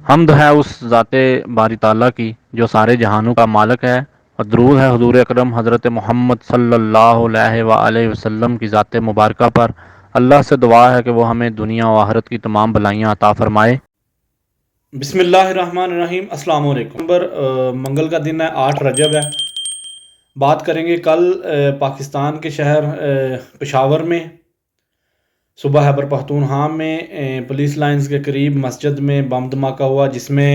حمد ہے اس ذات باری تعالیٰ کی جو سارے جہانوں کا مالک ہے، اور درود ہے حضور اکرم حضرت محمد صلی اللہ علیہ وآلہ وسلم کی ذات مبارکہ پر۔ اللہ سے دعا ہے کہ وہ ہمیں دنیا و آخرت کی تمام بلائیاں عطا فرمائے۔ بسم اللہ الرحمن الرحیم۔ السلام علیکم۔ منگل کا دن ہے، 8 رجب ہے۔ بات کریں گے کل پاکستان کے شہر پشاور میں صوبہ خیبر پختونخوا میں پولیس لائنز کے قریب مسجد میں بم دھماکہ ہوا، جس میں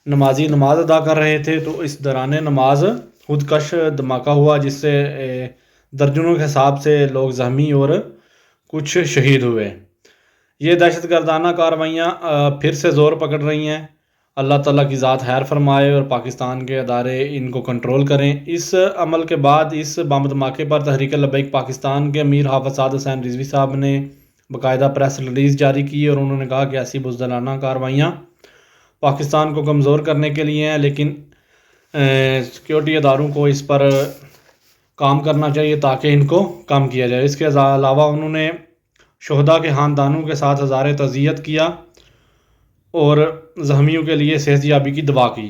نمازی نماز ادا کر رہے تھے، تو اس دوران نماز خودکش دھماکہ ہوا، جس سے درجنوں کے حساب سے لوگ زخمی اور کچھ شہید ہوئے۔ یہ دہشت گردانہ کارروائیاں پھر سے زور پکڑ رہی ہیں۔ اللہ تعالیٰ کی ذات خیر فرمائے اور پاکستان کے ادارے ان کو کنٹرول کریں۔ اس عمل کے بعد اس بم دھماکے پر تحریک لبیک پاکستان کے امیر حافظ سعد حسین رضوی صاحب نے باقاعدہ پریس ریلیز جاری کی، اور انہوں نے کہا کہ ایسی بزدلانہ کارروائیاں پاکستان کو کمزور کرنے کے لیے ہیں، لیکن سیکیورٹی اداروں کو اس پر کام کرنا چاہیے تاکہ ان کو کم کیا جائے۔ اس کے علاوہ انہوں نے شہداء کے خاندانوں کے ساتھ اظہار تعزیت کیا اور زخمیوں کے لیے صحت یابی کی دعا کی۔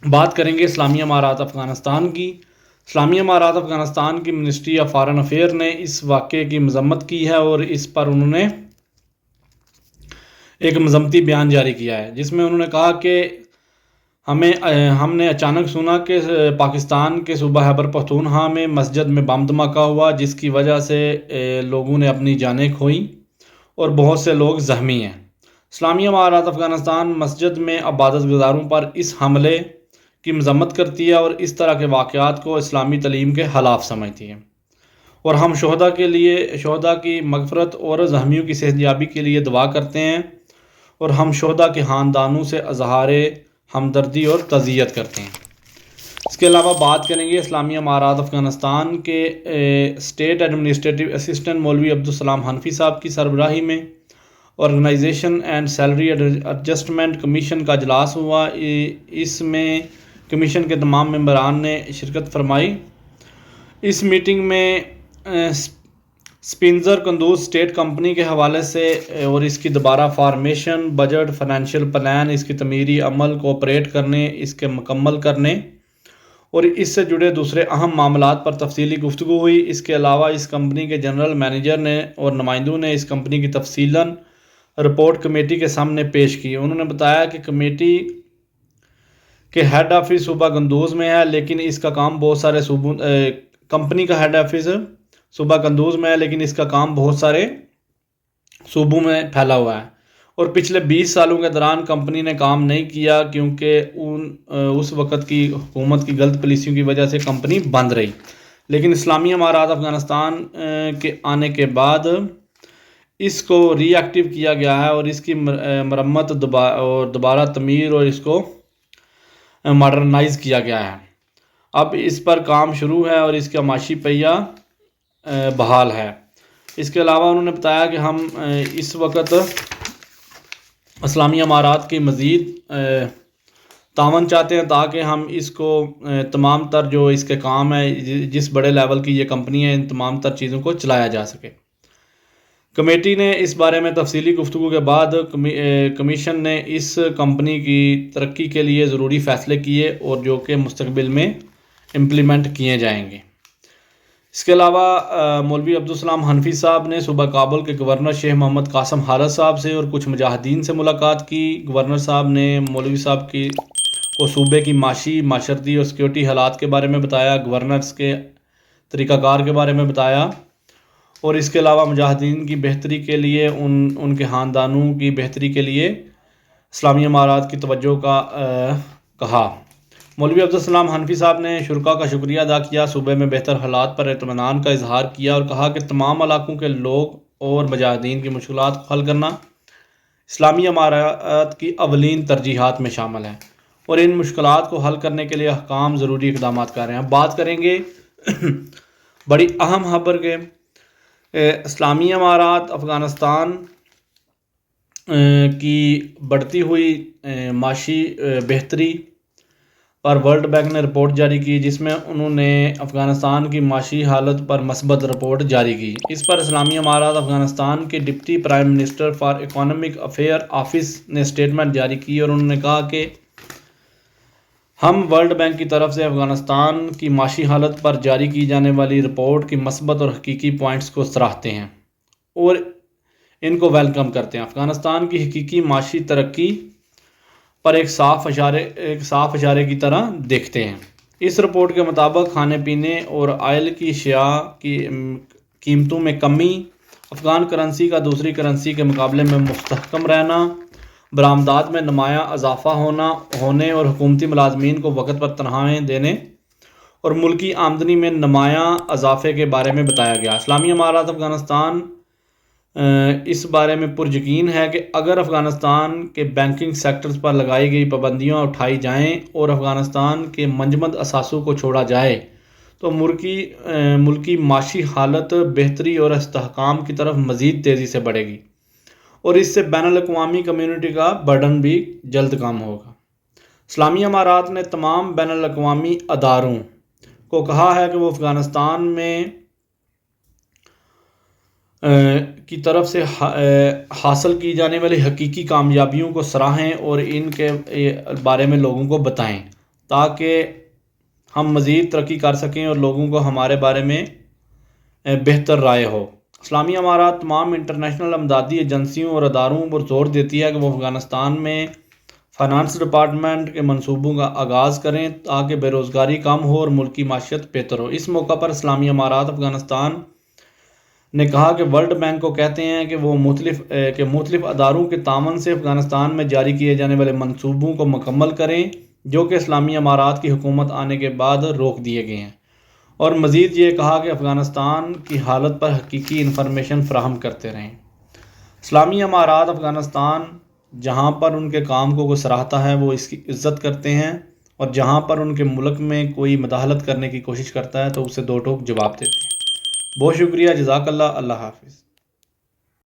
بات کریں گے اسلامی امارات افغانستان کی۔ اسلامی امارات افغانستان کی منسٹری آف فارن افیئر نے اس واقعے کی مذمت کی ہے، اور اس پر انہوں نے ایک مذمتی بیان جاری کیا ہے، جس میں انہوں نے کہا کہ ہم نے اچانک سنا کہ پاکستان کے صوبہ خیبر پختونخوا میں مسجد میں بم دھماکہ ہوا، جس کی وجہ سے لوگوں نے اپنی جانیں کھوئیں اور بہت سے لوگ زخمی ہیں۔ اسلامی امارات افغانستان مسجد میں عبادت گزاروں پر اس حملے کی مذمت کرتی ہے اور اس طرح کے واقعات کو اسلامی تعلیم کے خلاف سمجھتی ہے، اور ہم شہداء کی مغفرت اور زخمیوں کی صحت یابی کے لیے دعا کرتے ہیں، اور ہم شہداء کے خاندانوں سے اظہار ہمدردی اور تعزیت کرتے ہیں۔ اس کے علاوہ بات کریں گے اسلامی امارات افغانستان کے اسٹیٹ ایڈمنسٹریٹو اسسٹنٹ مولوی عبدالسلام حنفی صاحب کی سربراہی میں organization and salary adjustment commission کا اجلاس ہوا۔ اس میں کمیشن کے تمام ممبران نے شرکت فرمائی۔ اس میٹنگ میں سپنسر قندوز اسٹیٹ کمپنی کے حوالے سے اور اس کی دوبارہ فارمیشن، بجٹ، فائنینشیل پلان، اس کی تعمیری عمل کو آپریٹ کرنے، اس کے مکمل کرنے اور اس سے جڑے دوسرے اہم معاملات پر تفصیلی گفتگو ہوئی۔ اس کے علاوہ اس کمپنی کے جنرل مینیجر نے اور نمائندوں نے اس کمپنی کی تفصیلاً رپورٹ کمیٹی کے سامنے پیش کی۔ انہوں نے بتایا کہ کمیٹی کے ہیڈ آفس صوبہ قندوز میں ہے، لیکن اس کا کام بہت سارے کمپنی کا ہیڈ آفس صوبہ قندوز میں ہے، لیکن اس کا کام بہت سارے صوبوں میں پھیلا ہوا ہے، اور پچھلے 20 سالوں کے دوران کمپنی نے کام نہیں کیا کیونکہ اس وقت کی حکومت کی غلط پالیسیوں کی وجہ سے کمپنی بند رہی۔ لیکن اسلامی امارات افغانستان کے آنے کے بعد اس کو ری ایکٹیو کیا گیا ہے، اور اس کی مرمت اور دوبارہ تعمیر اور اس کو ماڈرنائز کیا گیا ہے۔ اب اس پر کام شروع ہے اور اس کا معاشی پہیہ بحال ہے۔ اس کے علاوہ انہوں نے بتایا کہ ہم اس وقت اسلامی امارات کی مزید تعاون چاہتے ہیں تاکہ ہم اس کو تمام تر جو اس کے کام ہے، جس بڑے لیول کی یہ کمپنی ہے، ان تمام تر چیزوں کو چلایا جا سکے۔ کمیٹی نے اس بارے میں تفصیلی گفتگو کے بعد کمیشن نے اس کمپنی کی ترقی کے لیے ضروری فیصلے کیے، اور جو کہ مستقبل میں امپلیمنٹ کیے جائیں گے۔ اس کے علاوہ مولوی عبدالسلام حنفی صاحب نے صوبہ کابل کے گورنر شیخ محمد قاسم حارث صاحب سے اور کچھ مجاہدین سے ملاقات کی۔ گورنر صاحب نے مولوی صاحب کو صوبے کی معاشی، معاشرتی اور سیکیورٹی حالات کے بارے میں بتایا، گورننس کے طریقہ کار کے بارے میں بتایا، اور اس کے علاوہ مجاہدین کی بہتری کے لیے، ان کے خاندانوں کی بہتری کے لیے اسلامی امارات کی توجہ کا کہا۔ مولوی عبدالسلام حنفی صاحب نے شرکاء کا شکریہ ادا کیا، صوبے میں بہتر حالات پر اطمینان کا اظہار کیا، اور کہا کہ تمام علاقوں کے لوگ اور مجاہدین کی مشکلات کو حل کرنا اسلامی امارات کی اولین ترجیحات میں شامل ہے، اور ان مشکلات کو حل کرنے کے لیے حکام ضروری اقدامات کر رہے ہیں۔ بات کریں گے بڑی اہم خبر کے اسلامی امارات افغانستان کی بڑھتی ہوئی معاشی بہتری، پر ورلڈ بینک نے رپورٹ جاری کی، جس میں انہوں نے افغانستان کی معاشی حالت پر مثبت رپورٹ جاری کی۔ اس پر اسلامی امارات افغانستان کے deputy prime minister for economic affair office نے سٹیٹمنٹ جاری کی اور انہوں نے کہا کہ ہم ورلڈ بینک کی طرف سے افغانستان کی معاشی حالت پر جاری کی جانے والی رپورٹ کی مثبت اور حقیقی پوائنٹس کو سراہتے ہیں اور ان کو ویلکم کرتے ہیں۔ افغانستان کی حقیقی معاشی ترقی پر ایک صاف اشارے کی طرح دیکھتے ہیں۔ اس رپورٹ کے مطابق کھانے پینے اور آئل کی اشیاء کی قیمتوں میں کمی، افغان کرنسی کا دوسری کرنسی کے مقابلے میں مستحکم رہنا، برآمدات میں نمایاں اضافہ ہونے اور حکومتی ملازمین کو وقت پر تنخواہیں دینے اور ملکی آمدنی میں نمایاں اضافے کے بارے میں بتایا گیا۔ اسلامی امارات افغانستان اس بارے میں پریقین ہے کہ اگر افغانستان کے بینکنگ سیکٹرز پر لگائی گئی پابندیاں اٹھائی جائیں اور افغانستان کے منجمد اثاثوں کو چھوڑا جائے تو ملکی معاشی حالت بہتری اور استحکام کی طرف مزید تیزی سے بڑھے گی اور اس سے بین الاقوامی کمیونٹی کا برڈن بھی جلد کم ہوگا۔ اسلامی امارات نے تمام بین الاقوامی اداروں کو کہا ہے کہ وہ افغانستان میں کی طرف سے حاصل کی جانے والی حقیقی کامیابیوں کو سراہیں اور ان کے بارے میں لوگوں کو بتائیں تاکہ ہم مزید ترقی کر سکیں اور لوگوں کو ہمارے بارے میں بہتر رائے ہو۔ اسلامی امارات تمام انٹرنیشنل امدادی ایجنسیوں اور اداروں پر زور دیتی ہے کہ وہ افغانستان میں فائنانس ڈپارٹمنٹ کے منصوبوں کا آغاز کریں تاکہ بے روزگاری کم ہو اور ملکی معیشت بہتر ہو۔ اس موقع پر اسلامی امارات افغانستان نے کہا کہ ورلڈ بینک کو کہتے ہیں کہ وہ مختلف اداروں کے تعاون سے افغانستان میں جاری کیے جانے والے منصوبوں کو مکمل کریں جو کہ اسلامی امارات کی حکومت آنے کے بعد روک دیے گئے ہیں، اور مزید یہ کہا کہ افغانستان کی حالت پر حقیقی انفارمیشن فراہم کرتے رہیں۔ اسلامی امارات افغانستان جہاں پر ان کے کام کو سراہتا ہے وہ اس کی عزت کرتے ہیں، اور جہاں پر ان کے ملک میں کوئی مداخلت کرنے کی کوشش کرتا ہے تو اسے دو ٹوک جواب دیتے ہیں۔ بہت شکریہ، جزاک اللہ، اللہ حافظ۔